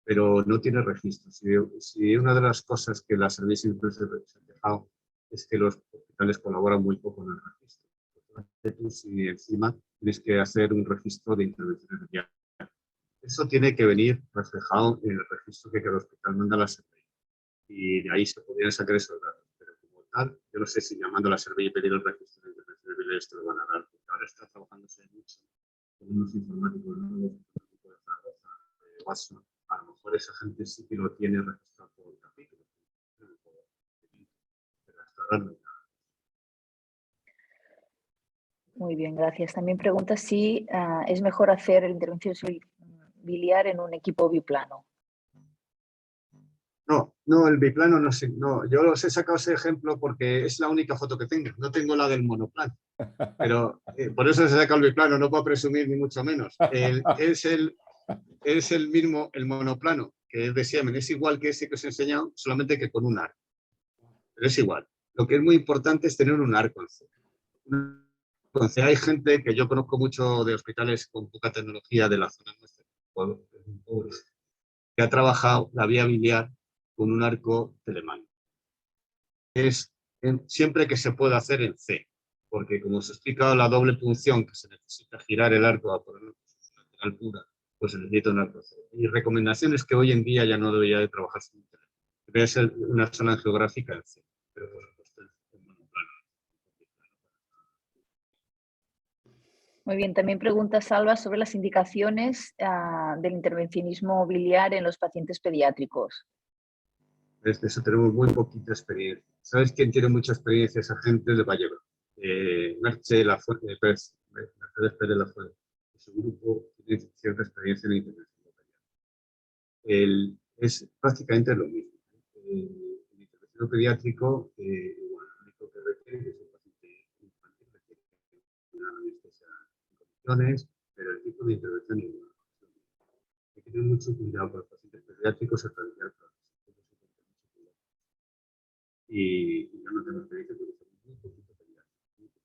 pero no tiene registro. Si una de las cosas que la Servei siempre se ha dejado es que los hospitales colaboran muy poco en el registro. Si encima tienes que hacer un registro de intervenciones diarias. Eso tiene que venir reflejado en el registro que cada hospital manda a la Servei. Y de ahí se podrían sacar esos datos. Pero como tal, yo no sé si llamando a la Servei y pedir el registro de intervenciones biliares te lo van a dar. Porque ahora está trabajándose mucho con unos informáticos nuevos, de Zaragoza, de Watson. A lo mejor esa gente sí que lo tiene registrado por capítulo. Pero hasta ahora no. Muy bien, gracias. También pregunta si es mejor hacer el intervención biliar en un equipo biplano. No, el biplano no sé. No, yo los he sacado ese ejemplo porque es la única foto que tengo. No tengo la del monoplano. Pero por eso se saca el biplano, no puedo presumir ni mucho menos. Es el mismo, el monoplano, que es de Siemens, es igual que ese que os he enseñado, solamente que con un arco. Pero es igual. Lo que es muy importante es tener un arco en C. Entonces, hay gente que yo conozco mucho de hospitales con poca tecnología de la zona nuestra, que ha trabajado la vía biliar con un arco telemático. Es siempre que se pueda hacer en C, porque como os he explicado, la doble punción que se necesita girar el arco a poner una lateral pura, pues se necesita un arco C. Mi recomendación es que hoy en día ya no debería de trabajar sin un teléfono. Debería ser una zona geográfica en C, pero por supuesto en monoplano. Muy bien, también pregunta Salva sobre las indicaciones del intervencionismo biliar en los pacientes pediátricos. De eso tenemos muy poquita experiencia. ¿Sabes quién tiene mucha experiencia? Esa gente de Vallejo. Mercedes Pérez Lafuente. Su grupo tiene cierta experiencia en intervención pediátrica. Es prácticamente lo mismo. El intervención pediátrico, bueno, lo único que requiere es un paciente infantil, requiere una anestesia en condiciones, pero el tipo de intervención es igual. Hay que tener mucho cuidado con los pacientes pediátricos en realidad. Y yo no tengo experiencia porque soy muy poquito pediátrico.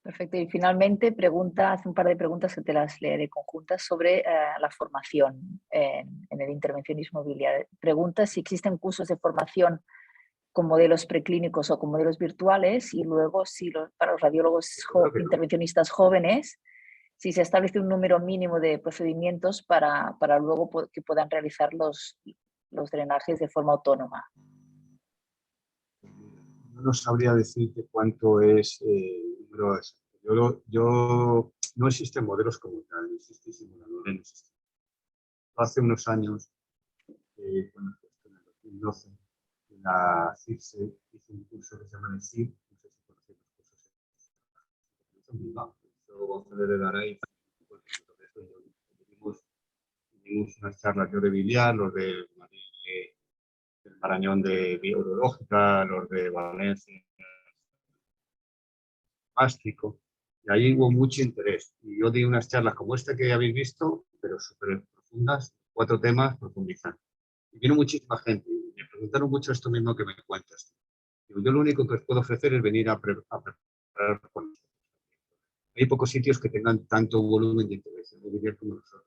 Perfecto. Y finalmente hace un par de preguntas que te las leeré conjuntas sobre la formación en el intervencionismo biliar. Pregunta si existen cursos de formación con modelos preclínicos o con modelos virtuales y luego si para los radiólogos intervencionistas jóvenes, si se establece un número mínimo de procedimientos para luego que puedan realizar los drenajes de forma autónoma. No sabría decirte cuánto es el número exacto. No existen modelos como tal, no existe simuladores, no existe. Hace unos años, bueno, en el 2012, la CIRSE hizo un curso que se llama el CIR, no sé si conocéis los cursos en Bilbao. González de Garay, tuvimos unas charlas yo de biliar, los del Marañón de Biológica, los de Valencia, Ástico, y ahí hubo mucho interés. Y yo di unas charlas como esta que habéis visto, pero súper profundas, 4 temas profundizando. Y vino muchísima gente y me preguntaron mucho esto mismo que me cuentas. Digo, yo lo único que os puedo ofrecer es venir a preparar con nosotros. Hay pocos sitios que tengan tanto volumen de interés como nosotros.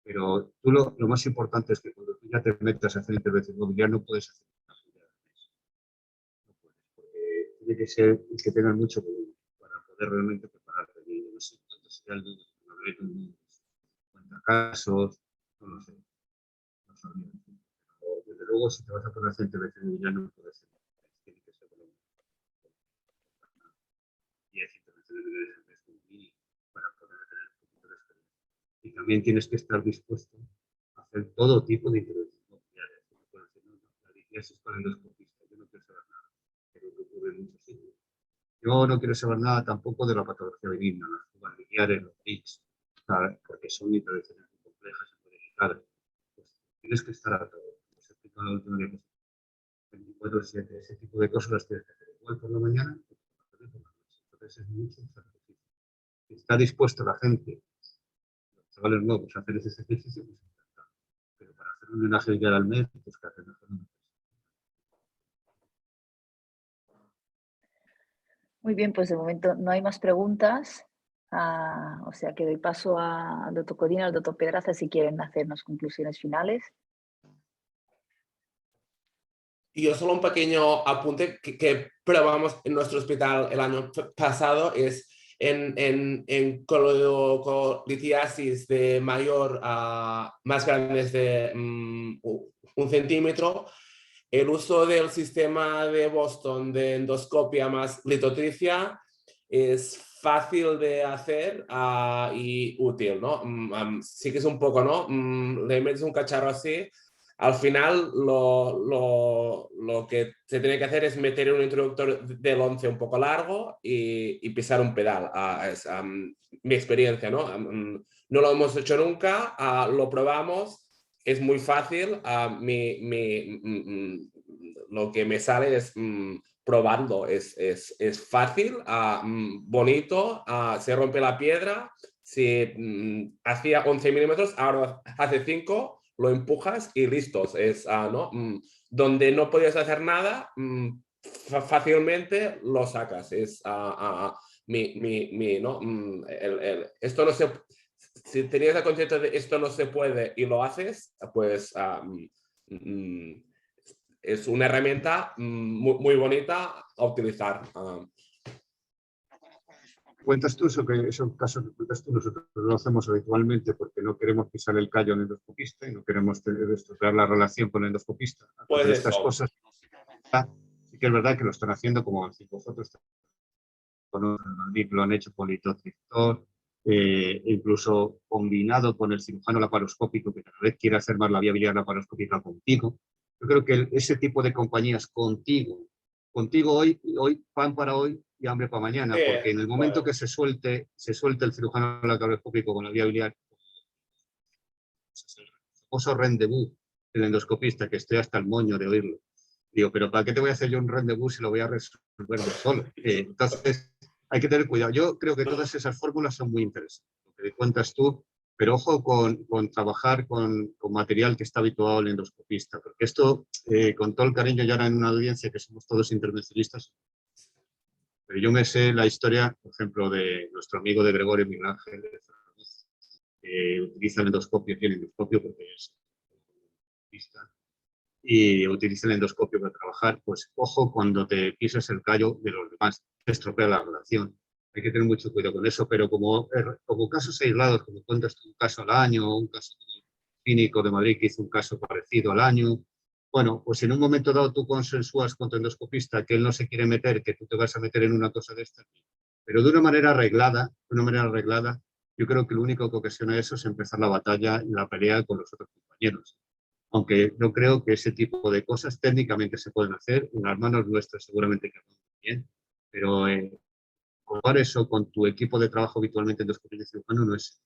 Pero tú lo más importante es que cuando tú ya te metas a hacer intervención inmobiliaria no puedes hacer una subida de mes. No puedes, porque tiene que ser que tengas mucho volumen para poder realmente prepararte bien. social de unos 50 casos, no lo sé. No sabría decir. Pero, desde luego, si te vas a poner a hacer intervenciones ya no puede ser. Tiene que ser por lo menos 10 intervenciones al mes como mínimo para poder tener un poquito de experiencia. Y también tienes que estar dispuesto a hacer todo tipo de intervenciones. La litiasis con el endoscopista, yo no quiero saber nada, pero que ocurre en muchos sitios. Yo no quiero saber nada tampoco de la patología benigna, las fugas biliares, los tics, porque son intervenciones muy complejas y muy delicadas. Pues tienes que estar a todo. Como se explica en la última diapositiva, 24/7, ese tipo de cosas las tienes que hacer igual por la mañana que por la noche. Entonces es mucho sacrificio. Si está dispuesto la gente, los chavales nuevos, a hacer ese sacrificio, pues encantado. Pero para hacer un drenaje biliar al mes, pues que hacer mejor. Muy bien, pues de momento no hay más preguntas. O sea que doy paso al doctor Codina, al doctor Pedraza, si quieren hacernos conclusiones finales. Y yo solo un pequeño apunte que probamos en nuestro hospital el año pasado es en colitiasis de mayor a más grandes de 1 centímetro, el uso del sistema de Boston de endoscopia más litotricia es fácil de hacer y útil, ¿no? Sí que es un poco, ¿no? Le metes un cacharro así. Al final lo que se tiene que hacer es meter un introductor del 11 un poco largo y pisar un pedal. Es mi experiencia, ¿no? No lo hemos hecho nunca, lo probamos, es muy fácil. Lo que me sale es probarlo, es fácil, bonito, se rompe la piedra. Si hacía 11 milímetros, ahora hace 5, lo empujas y listos. Es, ¿no? Donde no podías hacer nada, fácilmente lo sacas. Es ¿no? Esto no se... Si tenías el concepto de esto no se puede y lo haces, pues es una herramienta muy bonita a utilizar. Cuentas tú, esos casos que cuentas tú, nosotros lo hacemos habitualmente porque no queremos pisar el callo al endoscopista y no queremos estropear la relación con el endoscopista. Pues estas eso. cosas sí que es verdad que lo están haciendo como vosotros lo han hecho con litotriptor, incluso combinado con el cirujano laparoscópico que cada vez quiere hacer más la vía biliar laparoscópica contigo. Yo creo que ese tipo de compañías contigo hoy, pan para hoy y hambre para mañana, porque en el momento que se suelte el cirujano laparoscópico con la vía biliar, el famoso rendezvous del endoscopista, que estoy hasta el moño de oírlo. Digo, pero ¿para qué te voy a hacer yo un rendezvous si lo voy a resolver yo solo? Entonces, hay que tener cuidado. Yo creo que todas esas fórmulas son muy interesantes, lo que cuentas tú, pero ojo con trabajar con material que está habituado al endoscopista, porque esto, con todo el cariño, ya ahora en una audiencia que somos todos intervencionistas, pero yo me sé la historia, por ejemplo, de nuestro amigo de Gregorio Miguel Ángel, que utiliza el endoscopio, tiene el endoscopio porque es endoscopista, y utiliza el endoscopio para trabajar, pues ojo cuando te pises el callo de los demás, te estropea la relación. Hay que tener mucho cuidado con eso, pero como casos aislados, como cuentas tú un caso al año, un caso clínico de Madrid que hizo un caso parecido al año, bueno, pues en un momento dado tú consensúas con tu endoscopista que él no se quiere meter, que tú te vas a meter en una cosa de estas, pero de una manera arreglada, yo creo que lo único que ocasiona eso es empezar la batalla y la pelea con los otros compañeros. Aunque yo creo que ese tipo de cosas técnicamente se pueden hacer, en las manos nuestras seguramente que van bien, pero comparar eso con tu equipo de trabajo habitualmente en endoscopia de cirujano no es.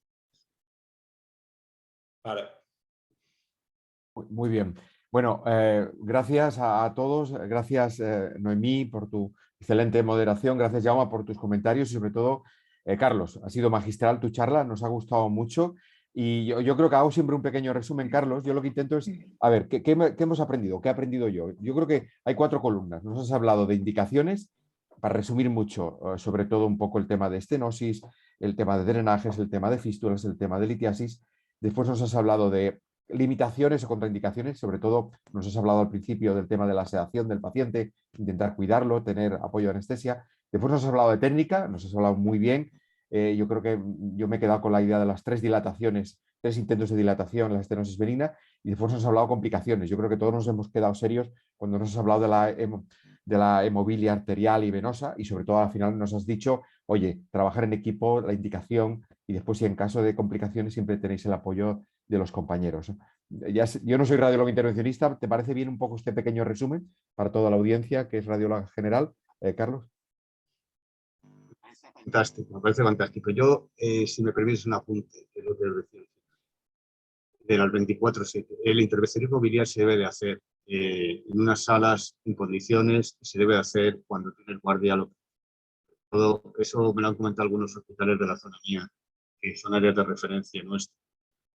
Vale. Muy bien. Bueno, gracias a todos. Gracias, Noemí, por tu excelente moderación. Gracias, Jaume, por tus comentarios y sobre todo, Carlos, ha sido magistral tu charla, nos ha gustado mucho. Y yo creo que hago siempre un pequeño resumen, Carlos. Yo lo que intento es, a ver, ¿qué hemos aprendido? ¿Qué he aprendido yo? Yo creo que hay 4 columnas. Nos has hablado de indicaciones, para resumir mucho, sobre todo un poco el tema de estenosis, el tema de drenajes, el tema de fístulas, el tema de litiasis. Después nos has hablado de limitaciones o contraindicaciones, sobre todo nos has hablado al principio del tema de la sedación del paciente, intentar cuidarlo, tener apoyo de anestesia. Después nos has hablado de técnica, nos has hablado muy bien. yo creo que yo me he quedado con la idea de las 3 dilataciones, 3 intentos de dilatación, la estenosis venina, y después nos has hablado de complicaciones. Yo creo que todos nos hemos quedado serios cuando nos has hablado de la hemofilia arterial y venosa, y sobre todo al final nos has dicho, oye, trabajar en equipo, la indicación, y después si en caso de complicaciones siempre tenéis el apoyo de los compañeros. Yo no soy radiólogo intervencionista, ¿te parece bien un poco este pequeño resumen para toda la audiencia que es radióloga general, Carlos? Fantástico, me parece fantástico. Yo, si me permites un apunte, que es lo que decía de las 24/7. El intervencionismo biliar se debe de hacer en unas salas en condiciones, se debe de hacer cuando tienes guardia local. Todo eso me lo han comentado algunos hospitales de la zona mía, que son áreas de referencia nuestra.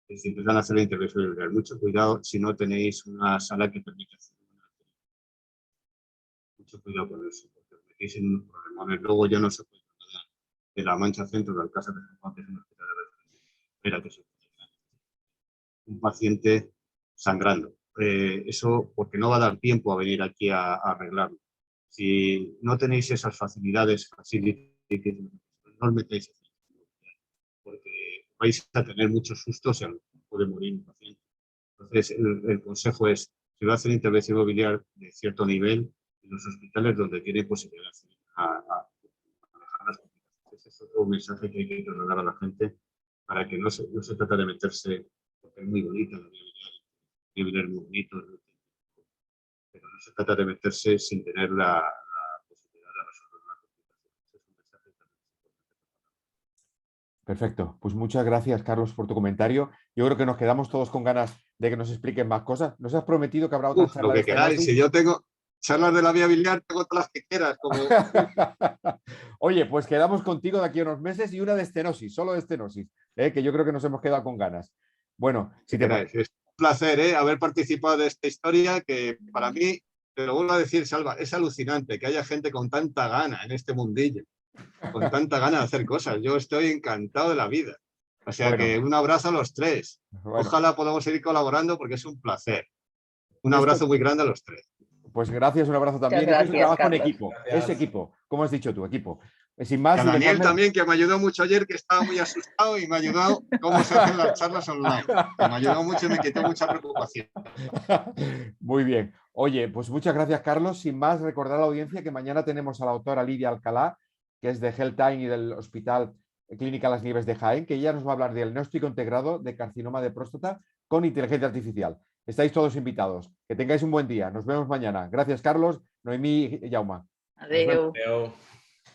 Si empiezan a hacer la intervención biliar, mucho cuidado si no tenéis una sala que permita hacer una. Mucho cuidado con eso, porque os metéis en un problema. Luego ya no se puede trasladar de la Mancha Centro del Alcázar de San Juan, que es un hospital de referencia. Espera que se un paciente sangrando. Eso porque no va a dar tiempo a venir aquí a arreglarlo. Si no tenéis esas facilidades, no os metáis, porque vais a tener muchos sustos y puede morir un paciente. Entonces, el consejo es, si va a hacer intervención biliar de cierto nivel, en los hospitales donde tiene posibilidad de manejar las complicaciones. Ese es otro mensaje que hay que trasladar a la gente para que no se trata de meterse, porque es muy bonita la vía biliar, es muy bonito, pero no se trata de meterse sin tener la posibilidad de resolver una complicación. Ese es un mensaje también. Perfecto, pues muchas gracias, Carlos, por tu comentario. Yo creo que nos quedamos todos con ganas de que nos expliquen más cosas. Nos has prometido que habrá otra charla Lo de que queráis, estenosis. si yo tengo charlas de la vía biliar, tengo todas las que quieras. Como... Oye, pues quedamos contigo de aquí a unos meses y una de estenosis, solo de estenosis, que yo creo que nos hemos quedado con ganas. Bueno, si te parece. Es un placer haber participado de esta historia que para mí, te lo vuelvo a decir, Salva, es alucinante que haya gente con tanta gana en este mundillo, con tanta gana de hacer cosas. Yo estoy encantado de la vida. O sea Bueno, que un abrazo a los tres. bueno. Ojalá podamos seguir colaborando porque es un placer. Un Esto, abrazo muy grande a los tres. pues gracias, un abrazo también. Muchas Esto es un gracias, trabajo en Carlos. equipo, Gracias. es equipo, como has dicho tú, equipo. Sin Y más, a y Daniel dejadme- también, que me ayudó mucho ayer, que estaba muy asustado y me ha ayudado cómo se hacen las charlas online. Que me ayudó mucho y me quitó mucha preocupación. Muy bien. Oye, pues muchas gracias, Carlos. Sin más, recordar a la audiencia que mañana tenemos a la doctora Lidia Alcalá, que es de Health-Time y del Hospital Clínica Las Nieves de Jaén, que ella nos va a hablar del diagnóstico integrado de carcinoma de próstata con inteligencia artificial. Estáis todos invitados. Que tengáis un buen día. Nos vemos mañana. Gracias, Carlos, Noemí y Jauma. Adeu. Adeu.